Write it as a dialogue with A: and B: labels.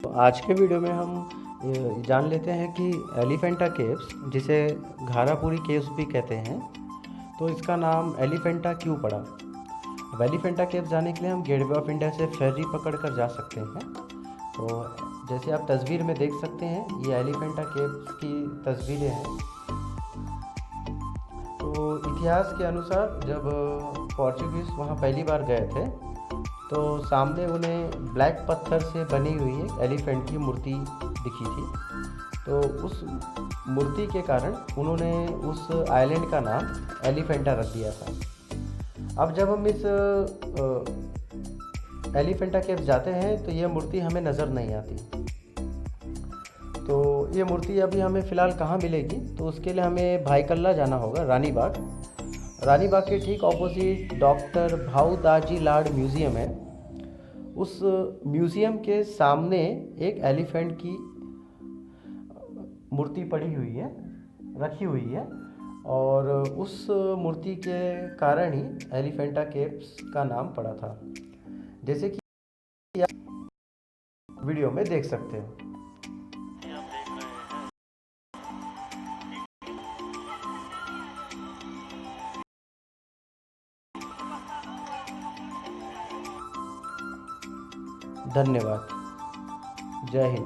A: तो आज के वीडियो में हम ये जान लेते हैं कि एलिफेंटा केव्स, जिसे घारापुरी केव्स भी कहते हैं, तो इसका नाम एलिफेंटा क्यों पड़ा। अब एलिफेंटा केव्स जाने के लिए हम गेटवे ऑफ इंडिया से फेरी पकड़ कर जा सकते हैं। तो जैसे आप तस्वीर में देख सकते हैं, ये एलिफेंटा केव्स की तस्वीरें हैं। तो इतिहास के अनुसार जब पोर्चुगीज़ वहाँ पहली बार गए थे, तो सामने उन्हें ब्लैक पत्थर से बनी हुई एक एलिफेंट की मूर्ति दिखी थी। तो उस मूर्ति के कारण उन्होंने उस आइलैंड का नाम एलिफेंटा रख दिया था। अब जब हम इस एलिफेंटा केव्स जाते हैं तो ये मूर्ति हमें नज़र नहीं आती। तो ये मूर्ति अभी हमें फ़िलहाल कहाँ मिलेगी, तो उसके लिए हमें भाईकल्ला जाना होगा, रानी बाग। रानी बाग के ठीक opposite doctor Bhau Daji Lad museum है। उस म्यूज़ियम के सामने एक एलिफेंट की मूर्ति पड़ी हुई है, रखी हुई है, और उस मूर्ति के कारण ही एलिफेंटा केव्स का नाम पड़ा था, जैसे कि आप वीडियो में देख सकते हो। धन्यवाद। जय हिंद।